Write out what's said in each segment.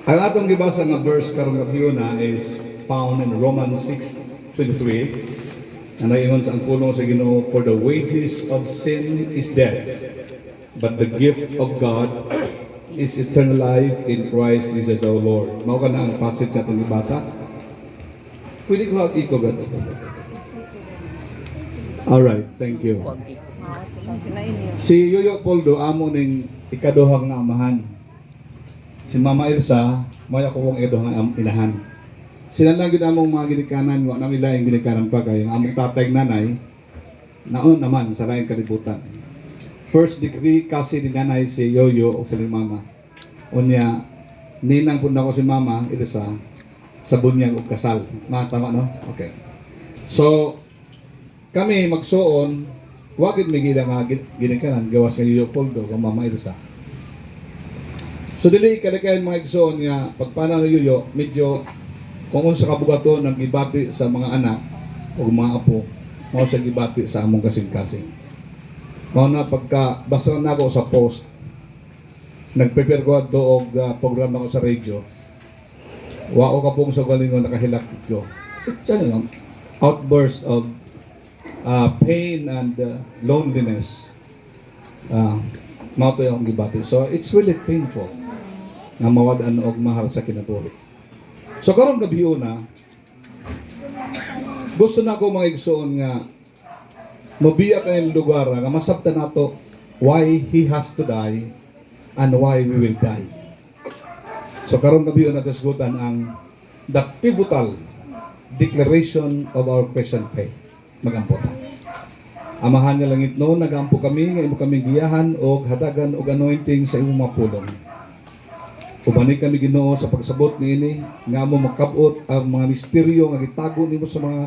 Ang atong gibasa nga verse karong gabi na is found in Romans 6:23. Ang naingon sa ang pulong sa Ginoo, for the wages of sin is death, but the gift of God is eternal life in Christ Jesus our Lord. Mao ka na ang passage sa atong gibasa. Pwede ko iko ba? Alright, thank you. Si Yoyo Poldo amo ning ikaduhang nga amahan. Si Mama Irsa, may ako kong ikaduhang inahan. Sila lang gid among mga ginikanan, wa na nila yung ginikanan pa kay among tatay nanay naon naman sa laing kalibutan. First degree kasi ni nanay si Yoyo o si Mama. Unya ninang pud nako si Mama Irsa sa bunyag og kasal. Tama no? Okay. So kami magsuon, wagid may gila nga ginikanan gawas sa Leopoldo o Mama Irsa. So dili kalikayan mga igsoon nga pagpanaw ni Yoyo, medyo kung unsa kabugaton ng gibati sa mga anak o mga apo, mao sa gibati sa among kasing-kasing. Mao na pagka basa na ako sa post, nag-prepare ko ato og programa ko sa radio. Wao ka pong sa galingon nakahilak ko. It's an outburst of pain and loneliness. Mao to yung gibati. So it's really painful na mawad-an og mahal sa kinabuhi. So karon gabi na gusto na ko mga igsoon nga mabiya kay lugar nga masabtan nato why he has to die and why we will die. So karon gabi na tasgutan ang the pivotal declaration of our Christian faith. Magampo ta. Amahan nga langit noon, nagampo kami, nga imo kami giyahan o hatagan o anointing sa imong mga pulong. Ubani kami Ginoo sa pagsabot niini, nga mo makabot ang mga misteryo nga gitago nimo sa mga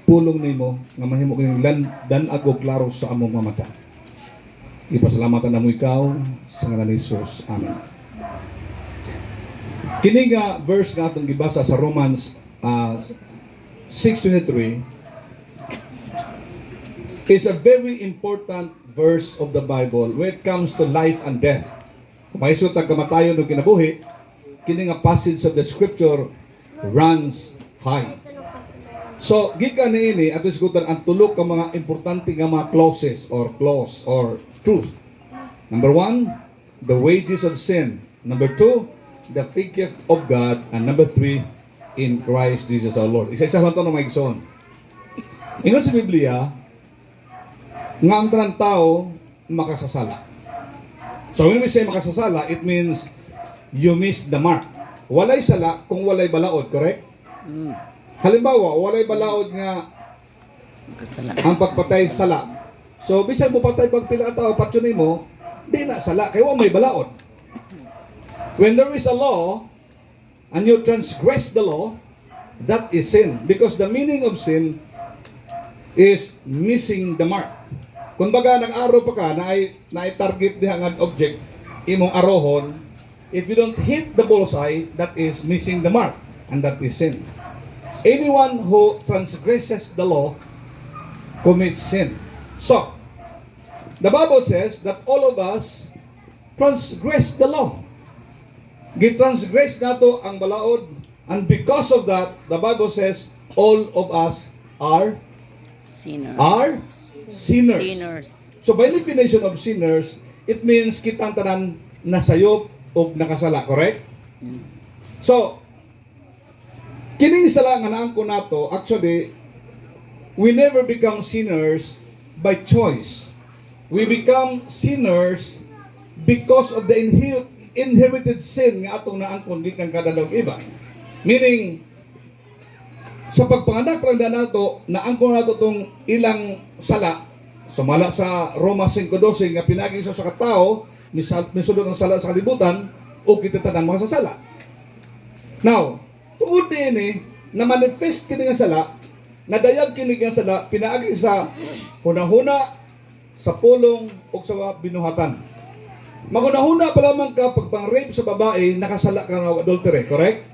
pulong nimo, nga mahimo kini dan-ag og klaro sa among mga mata. Ipasalamatan namo ikaw sa ngalan ni Jesus. Amen. Kini nga verse nga atong gibasa sa Romans 6:23 is a very important verse of the Bible when it comes to life and death. Kung maisot ang kamatayon o kinabuhi, kini nga passage of the scripture runs high. So, gikan niini ato isgutan ang tulo ka mga importante nga mga clause or truth. Number 1, the wages of sin. Number 2, the free gift of God. And number 3, in Christ Jesus our Lord. Isa-isa lang ito na maigsoon. Ingon sa Biblia, nga ang tanang tao makasasala. So when we say makasasala, it means you miss the mark. Walay sala kung walay balaod, correct? Halimbawa, walay balaod nga ang pagpatay sala. So bisan mo patay pag pila ka tao patyon mo, di na sala kay wa may balaod. When there is a law and you transgress the law, that is sin, because the meaning of sin is missing the mark. Kung baga nag-araw pa ka na ay target diha nga object imong arohon, if you don't hit the bullseye, that is missing the mark, and that is sin. Anyone who transgresses the law commits sin. So the Bible says that all of us transgress the law. Gitransgress nato ang balaod, and because of that, the Bible says all of us are sinners. So by definition of sinners, it means kitang tanan nasayop o nakasala, correct? So kining sala nga naangko nato, actually we never become sinners by choice. We become sinners because of the inherited sin nga atong naangkon gikan kadalog iba. Meaning sa pagpanganak lang nato, naangkon nato tong ilang sala. Sumala sa Roma 5:12 nga pinagi sa katao, misulod ang sala sa kalibutan, o kita tanan mga sasala. Now, tuod ni na manifest kini nga sala, nadayag kini nga sala, pinaagi sa hunahuna, sa pulong, o sa binuhatan. Magunahuna pa lamang ka pagpang-rape sa babae, nakasala ka ng adultery, correct?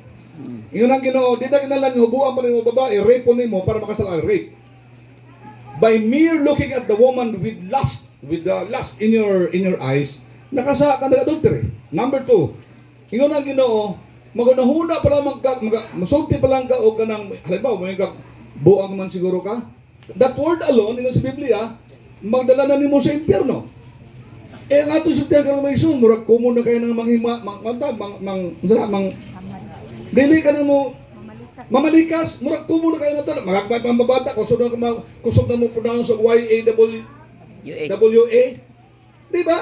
Ingon ang Ginoo, di na kinalang hubuan pa rin mo babae, rape po nimo para makasala ang rape. By mere looking at the woman with lust in your eyes, nakasa ka ng adultery. Number 2, ingon ang Ginoo, magunahuna pa lang masulti pa lang ka o ka ng, halimbawa, may ka, buang man siguro ka. That word alone, ingon sa Biblia, magdala na nimo sa impyerno. Ang ato sa tiyan ka ng maison, murag kumo na kayo ng dili ka na mo, mamalikas, murag kumo na kayo na ito, magagmay pang babata, kusog na mo pronounce of Y-A-W-A. Diba?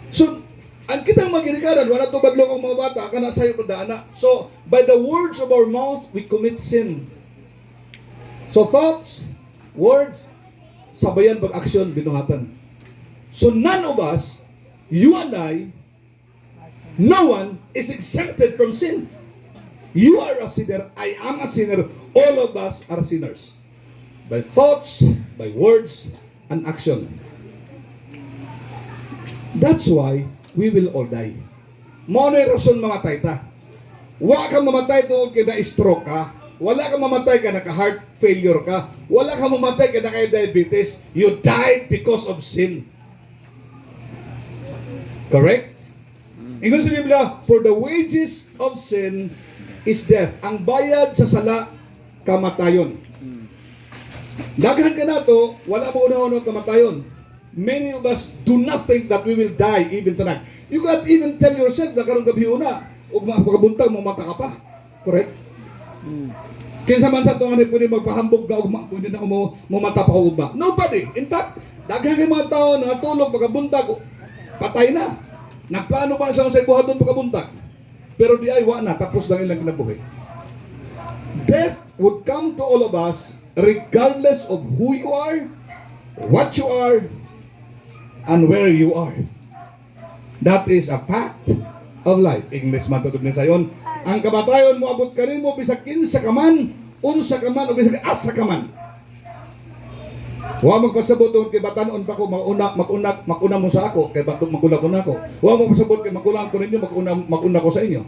So, ang kitang magirikaran, wala ito badlong ang mga bata, kana sa'yo padana. So, by the words of our mouth, we commit sin. So, thoughts, words, sabayan pag-aksyon, binuhatan. So, none of us, you and I, no one is exempted from sin. You are a sinner, I am a sinner, all of us are sinners. By thoughts, by words, and action. That's why we will all die. Mao na rason mga tayta. Wa ka mamatay tungod kay na-stroke ka. Wala ka mamatay ka naka-heart failure ka. Wala ka mamatay ka naka-diabetes. You died because of sin. Correct? Ingon sa Biblia, for the wages of sin is death. Ang bayad sa sala, kamatayon. Daghan ka na to, wala mo una-una kamatayon. Many of us do not think that we will die even tonight. You can't even tell yourself na karong gabi una, o pagkabuntag mo mata ka pa. Correct? Kinsa man sa ito nga pwede magpahambog na ugma, pwede na mumata pa ugma. Nobody. In fact, daghan kay mga tao na tulog pagkabuntag, patay na. Nagplano pa sa ibuhaton pagkabuntag. Pero di ay wa na, tapos lang ilang kinabuhi. Death would come to all of us regardless of who you are, what you are, and where you are. That is a fact of life. English matutog ni sayon. Ang kamatayon mo abot ka rin mo bisag kinsa ka man, unsa ka man o bisag asa ka man. Wa magpasabot kay batanon pa ko maguna mo sa ako kay batok magula ko nako. Wa magpasabot kay magulang ko ninyo maguna ko sa inyo.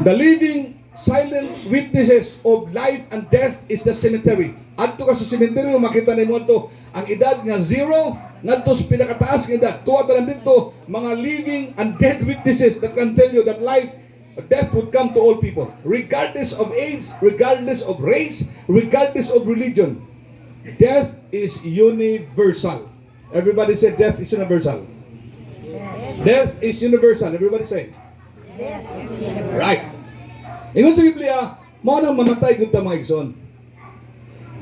The living silent witnesses of life and death is the cemetery. Adto ka sa cemetery makita nimo adto ang edad nga 0 ngadto sa pinakataas nga edad. Tuwa ta dito mga living and dead witnesses that can tell you that life death would come to all people, regardless of age, regardless of race, regardless of religion. Death is universal. Everybody say death is universal. Death is universal. Everybody say. Death is universal. Right. Ingon sa Biblia, mo nang mamatay gud ta mga igsoon.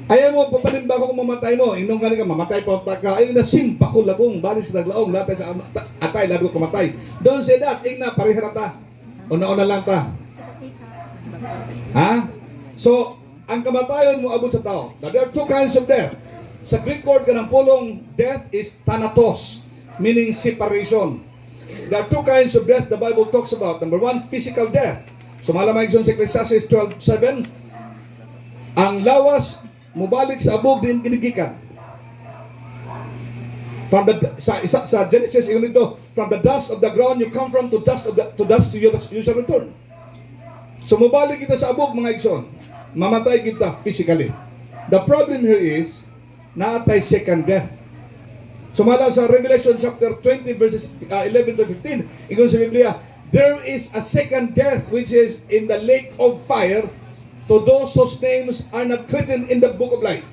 Ayaw mo papalimba ko kung mamatay mo, inong ka mamatay pa ka, ay nasimpa ko lagong, balis naglaong, latay sa atay, lago kumatay. Don't say that, igna, pariharata. Una-una lang ta. Ha? So, ang kamatayon mo abot sa tao. Now, there are two kinds of death. Sa Greek word ka ng pulong, death is thanatos, meaning separation. There are two kinds of death the Bible talks about. Number one, physical death. So, malamang sa Ecclesiastes 12:7, ang lawas, mubalik sa abog din kinigikan. From the sa Genesis yun ito, from the dust of the ground you come from, to dust to you shall return. So mubalik kita sa abog mga igsoon. Mamatay kita physically. The problem here is naatay second death. Sumala sa Revelation chapter 20 verses 11 to 15, ingon sa Biblia, there is a second death which is in the lake of fire to those whose names are not written in the book of life.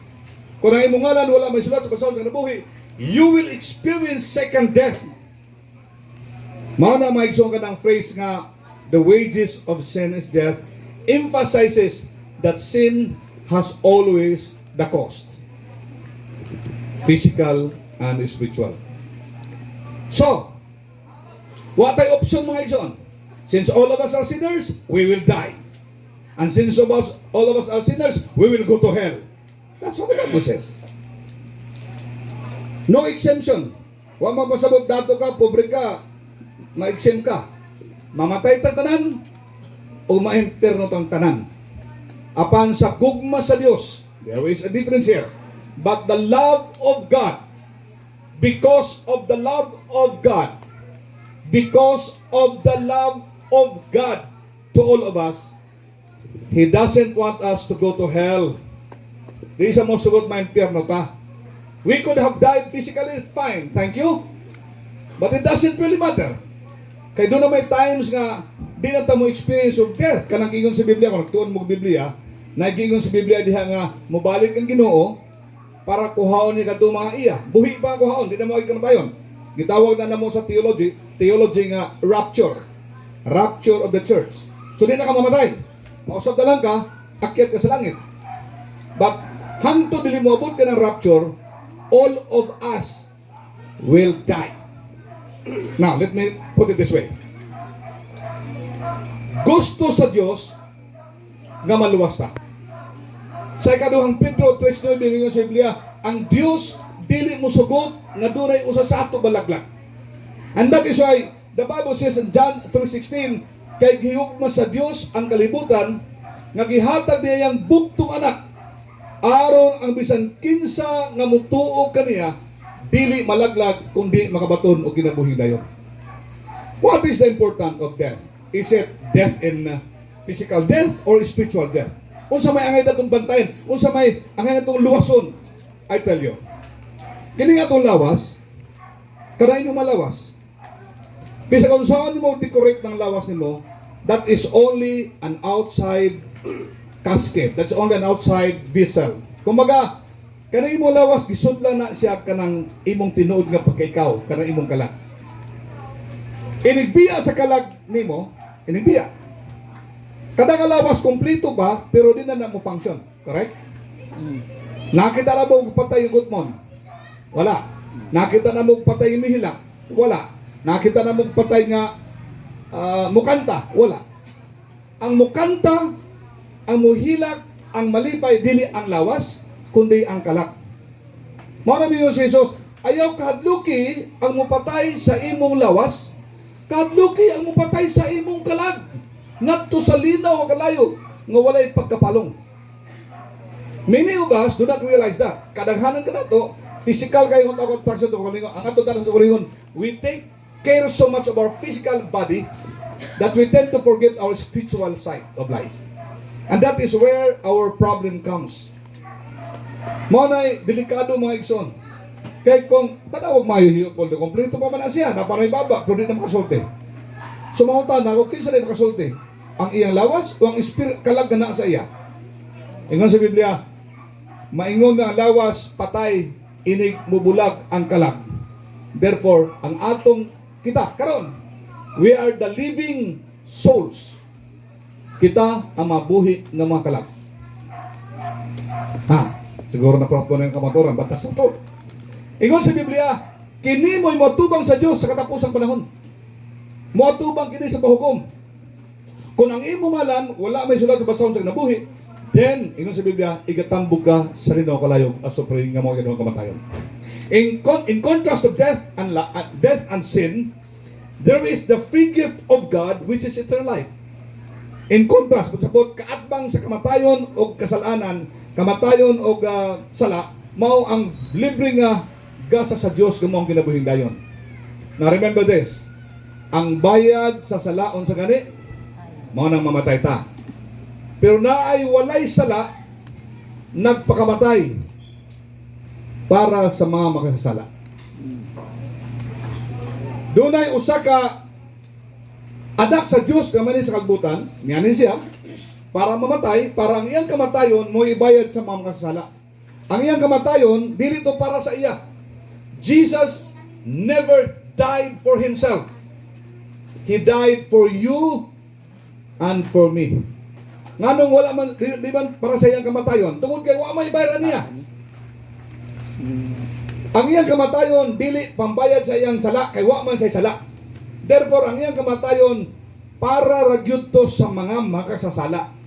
Kung ang imong ngalan wala may sulat sa basahon sa kinabuhi, you will experience second death. Mao na maigsoon ka ng phrase nga the wages of sin is death emphasizes that sin has always the cost. Physical and spiritual. So, what ay option mga igsoon? Since all of us are sinners, we will die. And since all of us are sinners, we will go to hell. That's what the Bible says. No exemption. Huwag mapasabot dato ka, pobre ka, ma-exempt ka. Mamatay tang tanan o ma-imperno tang tanan. Apan sa gugma sa Dios, there is a difference here. But the love of God, because of the love of God, because of the love of God to all of us, He doesn't want us to go to hell. Di sa mo sugod ma-imperno ta. We could have died physically, fine, thank you. But it doesn't really matter. Kaya doon na may times nga di na ta mo experience of death. Kanang ingon sa Biblia, kung nagtuon mo Biblia, nag-ingon sa Biblia diha nga mubalik ang Ginoo para kuhaon ni kadto mga iya. Buhi pa kuhaon, di na mo kamatayon. Gitawag na namo sa theology nga rapture. Rapture of the church. So di na ka mamatay. Mausap na lang ka, akyat ka sa langit. But hangtod dili mo abot ka ng rapture, all of us will die. Now, let me put it this way. Gusto sa Dios nga maluwas ta. Sa ikaduhang Pedro 3:9 mingon sa Biblia, ang Dios dili mo sugot nga dunay usa sa ato balaglag. And that is why the Bible says in John 3:16, kay gihugma sa Dios ang kalibutan nga gihatag niya yang buktong anak aron ang bisan kinsa nga mutuo kaniya dili malaglag kundi makabaton o kinabuhi dayon. What is the importance of death? Is it death in physical death or spiritual death? Unsa may angay datong bantayan? Unsa may angay datong luwason? I tell you. Kini nga atong lawas, kada inyong malawas. Bisa kung saan mo decorate ng lawas nimo, that is only an outside casket. That's only an outside vessel. Kumbaga, kanang imong lawas gisudlan na siya kanang imong tinuod nga pagkaikaw, kanang imong kalag. Inigbiya sa kalag nimo, inigbiya. Kada nga lawas kompleto ba, pero di na mo function, correct? Nakita na mo patay yung gutmon? Wala. Nakita na mo patay yung mihilak? Wala. Nakita na mo patay nga mukanta? Wala. Ang mukanta, ang muhilak, ang malipay, dili ang lawas, kundi ang kalak. Mao na si Jesus, ayaw kahadluki ang mupatay sa imong lawas, kahadluki ang mupatay sa imong kalag. Ngadto sa linaw o kalayo nga walay pagkapalong. Many of us do not realize that. Kadaghanan ka na to, physical kayo kung takot praksyon to kalingon. Ang ato tanong sa kalingon, we take care so much of our physical body that we tend to forget our spiritual side of life. And that is where our problem comes. Mao nay delikado mga igsoon. Kay kung tanawag mayo poldo kompleto pa man na siya, napanay baba, pero di na makasulti. Sumangutan na, kung kinsa na makasulti, ang iyang lawas o ang spirit kalag na sa iya. Ingon sa Biblia, maingon nga ang lawas patay, inig mubulag ang kalag. Therefore, ang atong kita karon, we are the living souls. Kita ang mabuhi ng mga kalag. Siguro na ko na yung kamaturan, batas sa to. Ingon sa Biblia, kini mo'y matubang sa Diyos sa katapusang panahon. Matubang kini sa pahukom. Kung ang imo ngalan, wala may sulat sa basahon sa kinabuhi, then, ingon sa Biblia, igatambog ka sa rinaw kalayog at supring nga mga ganun kamatayon. In contrast of death and sin, there is the free gift of God, which is eternal life. In contrast, sabot kaatbang sa kamatayon o kasalanan, kamatayon o sala, mao ang libre nga gasa sa Dios nga mao ang kinabuhing dayon. Now remember this, ang bayad sa salaon sa gani mao nang mamatay ta. Pero naay walay sala nagpakamatay para sa mga makasasala. Dunay usa ka anak sa Dios nga manhi sa kagbutan, niyanin siya para mamatay, para ang iyang kamatayon mo ibayad sa mga makasasala. Ang iyang kamatayon dili to para sa iya. Jesus never died for himself. He died for you and for me. Nganong wala man di man para sa iyang kamatayon, tungod kay wa may bayaran niya. Ang iyang kamatayon dili pambayad sa iyang sala kay wa man say sala. Therefore ang iyang kamatayon para ragyud to sa mga makasasala.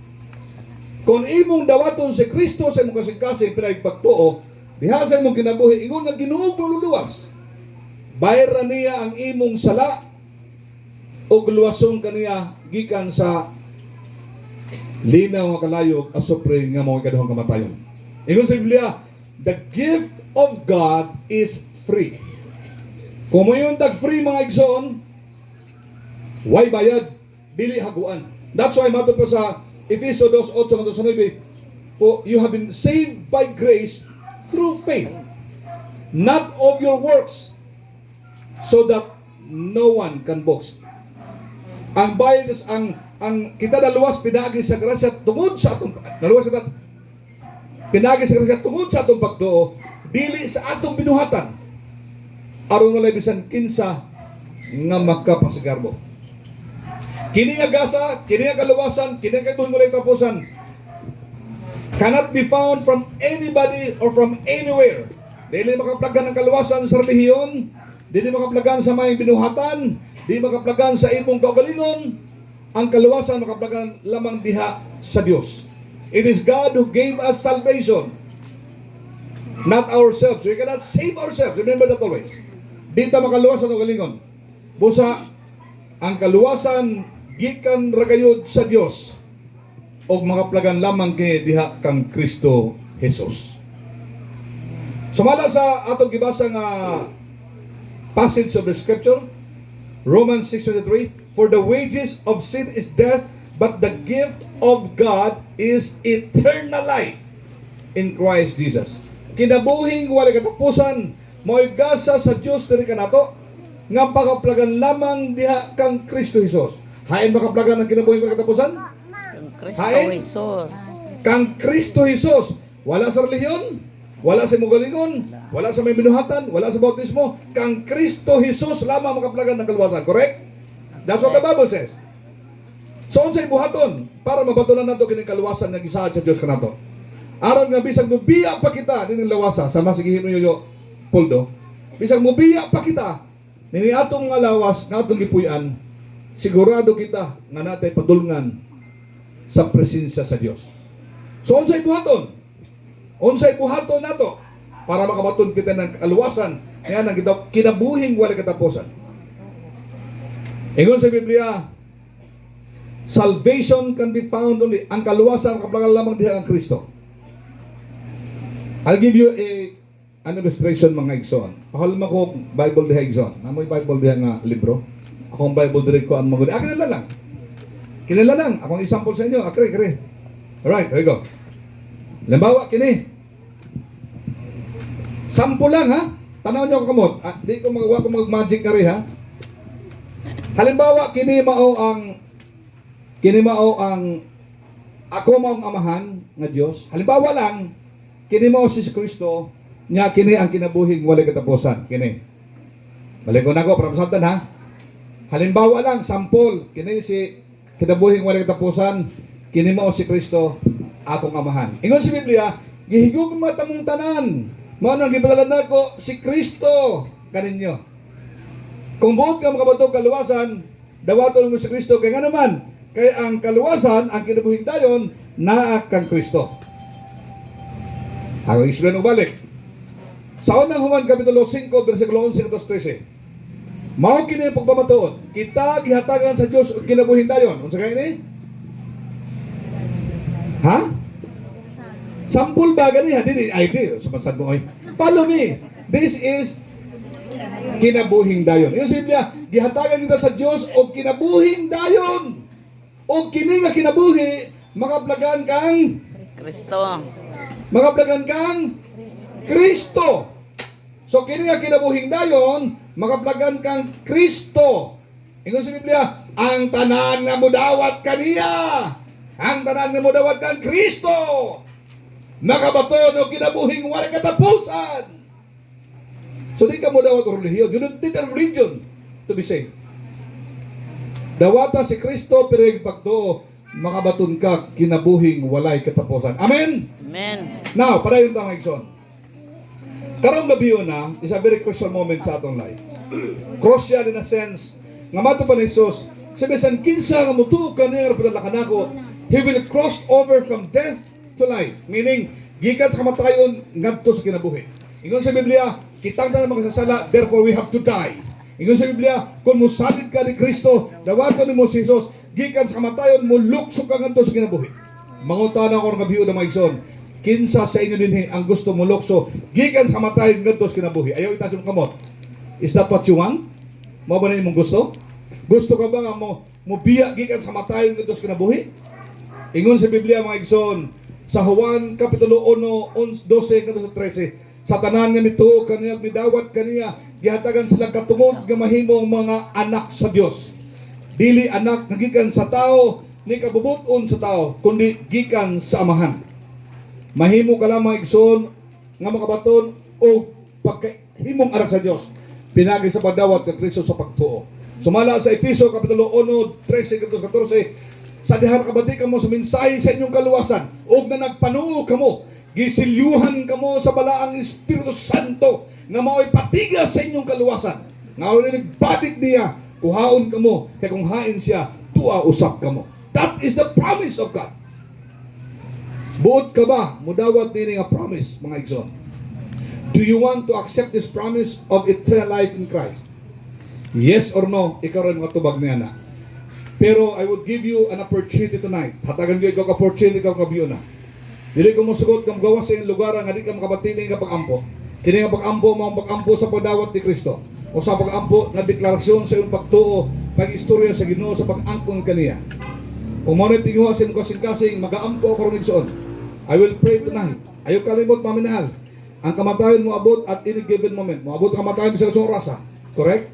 Kung imong dawaton si Kristo sa imong kasing-kasing pinagpagtuo, diha sa imong kinabuhi, ingon nga Ginoo luluwas. Bayaran niya ang imong sala o luwason kaniya gikan sa linaw nga kalayog asupre nga mga kaduhang kamatayon. Ingon sa Biblia, the gift of God is free. Kung mo yung tag-free mga igsoon, way bayad, dili haguan. That's why matod pa sa Efeso 2:8-9, for you have been saved by grace through faith, not of your works, so that no one can boast. Ang bayan ang kita naluwas pinagi sa grasya tungod sa atong naluwas kita pinagi sa grasya tungod sa atong pagtuo dili sa atong binuhatan aron walay bisan kinsa nga makapasigarbo. Kini nga gasa, kini nga kaluwasan, kini nga katuhon walay tapusan cannot be found from anybody or from anywhere. Dili makaplagan ng kaluwasan sa relihiyon, dili makaplagan sa may binuhatan, dili makaplagan sa imong kaugalingon. Ang kaluwasan makaplagan lamang diha sa Dios. It is God who gave us salvation, not ourselves. We cannot save ourselves. Remember that always. Di ta makaluwasan o galingon. Busa, ang kaluwasan gikan ragayod sa Dios o makaplagan lamang kay diha kang Kristo Jesus. Sumala sa atong gibasa nga passage of the scripture, Romans 6:23, for the wages of sin is death, but the gift of God is eternal life in Christ Jesus. Kinabuhing wala katapusan, mo'y gasa sa Diyos diri kanato, nga pakaplagan lamang diha kang Kristo Jesus. Hain makaplagan ang kinabuhing wala katapusan? Kang Kristo Hain? Jesus. Kang Kristo Jesus. Wala sa relihiyon, wala sa mugalingon, wala sa may binuhatan, wala sa bautismo. Kang Kristo Jesus lamang makaplagan ng kaluwasan. Correct? That's what the Bible says. So, unsay buhaton para mabatulan nato kining kaluwasan nga gisaad sa Dios kanato. Aron nga bisag mubiya pa kita nining lawasa sama sige hinuyo Poldo. Bisag mubiya pa kita nini atong nga lawas nga atong gipuy-an, sigurado kita nga natay padulngan sa presensya sa Dios. So, unsay buhaton? Unsay buhaton nato para makabaton kita ng kaluwasan nga nang kinabuhing wala katapusan. Ingon sa Biblia, salvation can be found only. Ang kaluwasan kaplagan lamang diha ang Kristo. I'll give you an illustration mga igsoon. Pahalma ko Bible diha igsoon. Namoy Bible diha nga libro. Akong Bible dire ko ang magud. Kinala lang. Kinala lang. Akong example sa inyo. Kare. Alright, here we go. Halimbawa kini. Sample lang ha. Tanaw niyo ako kamot. Di ko magawa ko mag-magic kare ha. Halimbawa kini mao ang ako mao ang amahan nga Dios. Halimbawa lang kini mao si Kristo nya kini ang kinabuhing walay katapusan kini. Balik ko nako para masabtan ha. Halimbawa lang sample kini si kinabuhing walay katapusan kini mao si Kristo akong amahan. Ingon sa Biblia, gihigog matamong tanan. Mao nang gipadala nako si Kristo kaninyo. Kung buot ka makabato kaluwasan, dawaton mo si Kristo kay nga naman, kay ang kaluwasan, ang kinabuhing dayon, naa kang Kristo. Ako explain balik. Sa unang Juan Kapitulo 5, versikulo 11 hanggang 13. Mao kini pagbamatuod, kita gihatagan sa Dios og kinabuhing dayon. Unsa kay ini? Ha? Sampul ba gani ha? Dili ay di sa mo oy. Follow me. This is kinabuhing dayon. Yung Biblia, gihatagan kita sa Dios og kinabuhing dayon. Og kini nga kinabuhi makaplagan kang Kristo. Makaplagan kang Kristo. So kini nga kinabuhing dayon makaplagan kang Kristo. Ingon sa Biblia, ang tanan nga mudawat kaniya. Ang tanan nga mudawat kang Kristo. Nakabaton og kinabuhing wala katapusan. So di ka mo dawat o relihiyon. You don't need a religion to be saved. Dawata si Kristo pero yung pagtuo, makabaton ka kinabuhing walay katapusan. Amen? Amen. Now, padayon tama igsoon. Karong gabi yun na, is a very crucial moment sa atong life. Crucial in a sense, nga mato pa ni Jesus, sabisan kinsa nga mutuo ka niya padala kanako, he will cross over from death to life. Meaning, gikan sa kamatayon ngadto sa kinabuhi. Ingon sa Biblia, kitang na mga sasala, therefore we have to die. Ingon sa Biblia, kung musalit ka ni Kristo, dawaton mo si Jesus, gikan sa kamatayon mo lukso ka ngadto sa kinabuhi. Mangutana ko nga biyo na mga igsoon, kinsa sa inyo dinhi ang gusto mo lukso, gikan sa kamatayon ngadto sa kinabuhi. Ayaw itaas yung kamot. Is that what you want? Mao ba na imong gusto? Gusto ka ba nga mo biya gikan sa kamatayon ngadto sa kinabuhi? Ingon sa Biblia mga igsoon, sa Juan Kapitulo 1, 12 hanggang 13, sa tanan nga mituo kaniya, midawat kaniya, gihatagan sila katungod nga mahimong mga anak sa Dios. Dili anak nga gikan sa tao ni kabubuton sa tao, kundi gikan sa amahan. Mahimo ka lamang igsoon nga makabaton o pagkahimong anak sa Dios. Pinagi sa pagdawat kay Kristo sa pagtuo. Sumala sa Episo kapitulo 1, 13-14, sa diha kabati kamo sa mensahe sa inyong kaluwasan, ug na nagpanuo kamo, gisilyuhan kamo sa balaang Espiritu Santo nga mao'y patiga sa inyong kaluwasan. Nga wala nagbatik niya, kuhaon kamo, kaya kung hain siya, tuwa usap kamo. That is the promise of God. Buot ka ba? Mudawat din nga promise, mga igsoon. Do you want to accept this promise of eternal life in Christ? Yes or no? Ikaw rin mga tubag niya na. Pero I would give you an opportunity tonight. Hatagan ko ikaw ka-opportunity ikaw kabiyo na. Dili ko masugot kang gawas sa iyong lugar nga di ka makabatining ka pag-ampo. Kini nga pag-ampo, mga pag-ampo sa pagdawat ni Kristo. O sa pag-ampo na deklarasyon sa iyong pagtuo, pag-istorya sa Ginoo sa pag-angkon kaniya. Kung mo na tinguha sa iyong kasing-kasing, mag-aampo ako rin igsoon. I will pray tonight. Ayaw kalimot, maminahal. Ang kamatayon mo abot at any given moment. Mo abot ang kamatayon sa isang orasa. Correct?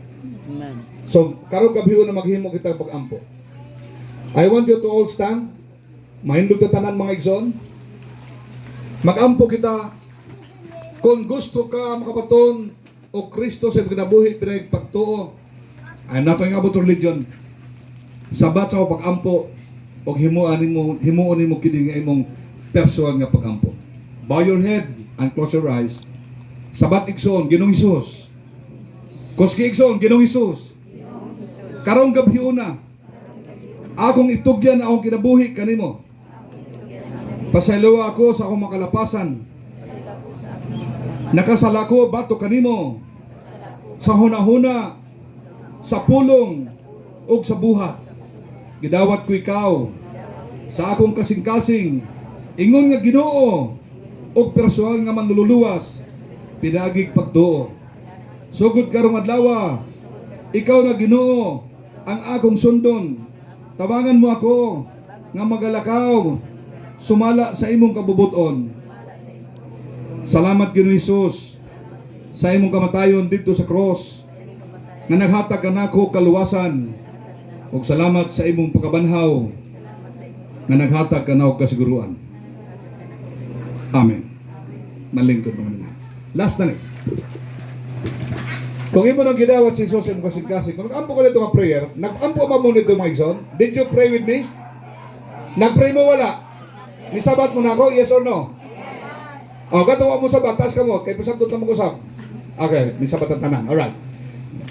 Amen. So, karon gabiho na maghimo kita pag-ampo. I want you to all stand. Mahindog na tanan mga igsoon. Mag-ampo kita. Kung gusto ka makapaton o Kristo sa ginabuhi pinagpagtuo, I'm not talking about religion. Sabat sa pag-ampo o himuon nimo kini nga imong personal nga pag-ampo. Bow your head and close your eyes. Sabat igsoon, Ginoong Hesus. Koski igsoon, Ginoong Hesus. Karong gabi na, akong itugyan na akong kinabuhi kanimo. Pasaylowa ako sa akong makalapasan. Nakasala ko bato kanimo. Sa hunahuna, sa pulong, ug sa buhat. Gidawat ko ikaw sa akong kasing-kasing. Ingon nga Ginoo ug personal nga manluluwas. Pinagig pagtuo. Sugod karong adlaw, ikaw na Ginoo ang akong sundon. Tabangan mo ako nga magalakaw sumala sa imong kabubuton. Salamat Ginoong Hesus sa imong kamatayon dito sa cross nga naghatag kanako kaluwasan. Ug salamat sa imong pagkabanhaw nga naghatag kanako kasiguruan. Amen. Malingkod naman na. Last na ni. Kung imo nang gidawat si Jesus sa imong kasing-kasing, kung nag-ampo ka nito nga prayer, nag-ampo ba mo nito mga igsoon? Did you pray with me? Nag-pray mo wala? Nisabat mo na ako? Yes or no? O, katawa mo sabat, taas ka mo, kay pasabot na mo kusap. Okay, misabat ang tanan. Alright.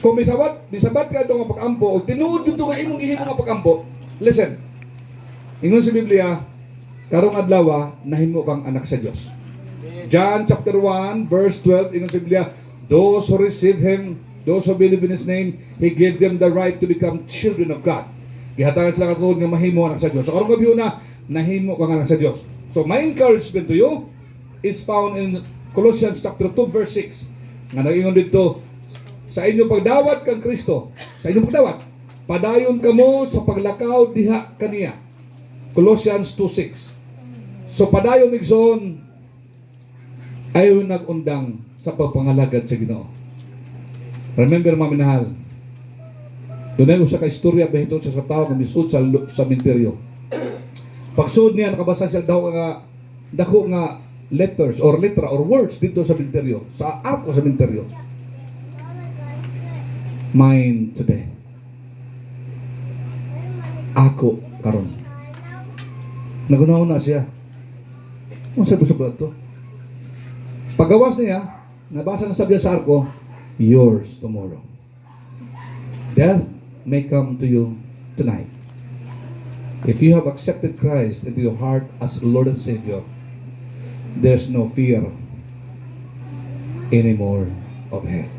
Kung misabat ka ito nga pag-ampo, o tinuod ito nga imong ihimo nga pag-ampo, listen. Ingon sa Biblia, karong adlaw, nahimo kang anak sa Dios. John chapter 1, verse 12, ingon sa Biblia, those who receive Him, those who believe in His name, He gave them the right to become children of God. Gihatagan sila katulad nga mahimo anak sa Dios. So karong gabi na, nahimo kang anak sa Dios. So my encouragement to you is found in Colossians chapter 2 verse 6. Nga nag-ingon dito, sa inyong pagdawat kang Kristo, sa inyong pagdawat, padayon kamo sa paglakaw diha kaniya. Colossians 2:6. So padayon igsoon ayon nag-undang sa pagpangalagad sa Ginoo. Remember mga minahal, dunay usa ka istorya bahitod sa tawo nga misud sa sementeryo. Pagsud niya nakabasa siya dako nga letters or letra or words dito sa sementeryo, sa arko sa sementeryo. Mine today. Ako karon. Nagunaw na siya. Unsa gusto ba to? Pagawas niya, nabasa na sabi sa arko, yours tomorrow. Death may come to you tonight. If you have accepted Christ into your heart as Lord and Savior, there's no fear anymore of hell.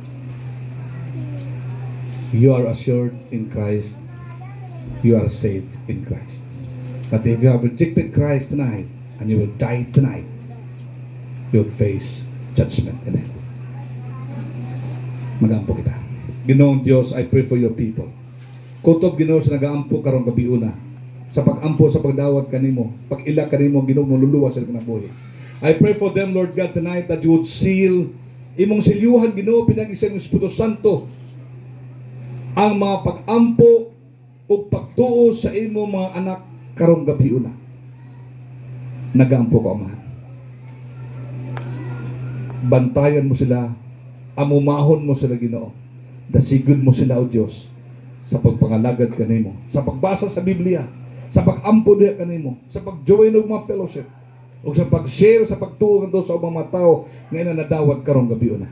You are assured in Christ. You are saved in Christ. But if you have rejected Christ tonight and you will die tonight, you'll face judgment in hell. Mag-ampo kita. Ginoong Diyos, I pray for your people. Kutob Ginoo sa nag-aampo karong gabi una. Sa pag-ampo sa pagdawat kanimo, pag-ila kanimo Ginoo mo luluwas sa kinabuhi. I pray for them, Lord God, tonight that you would seal Imong silyuhan Ginoo pinag-isa ng Espiritu Santo ang mga pag-ampo o pagtuo sa imo mga anak karong gabi una. Nagaampo ka, Amahan. Bantayan mo sila, amumahon mo sila, Ginoo. Dasigod mo sila, O Diyos, sa pagpangalagad kanimo, sa pagbasa sa Biblia, sa pag-ampo diha kanimo, sa pag-join ng mga fellowship, o sa pag-share sa pagtuo ngadto sa ubang mga tao nga nadawat karong gabi una.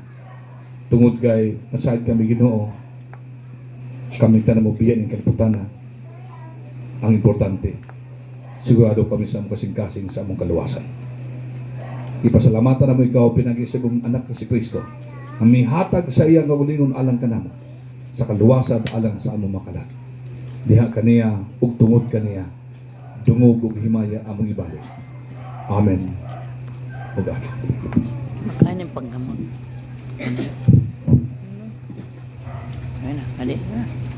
Tungod kay nasayod kami, Ginoo, kami ka na mo biyan ng kaliputan. Ang importante, sigurado kami sa among kasing-kasing sa among kaluwasan. Ipasalamatan na mo ikaw pinag-isip mong anak na si Kristo, ang mihatag sa iyang kaulingon alang kanamo, sa kaluwasan alang sa among makalat. Diha kaniya ug tungod kaniya, dungog ug himaya among ibalik. Amen. Ug amen. Makain yung paggamot. Ayun na, kali na.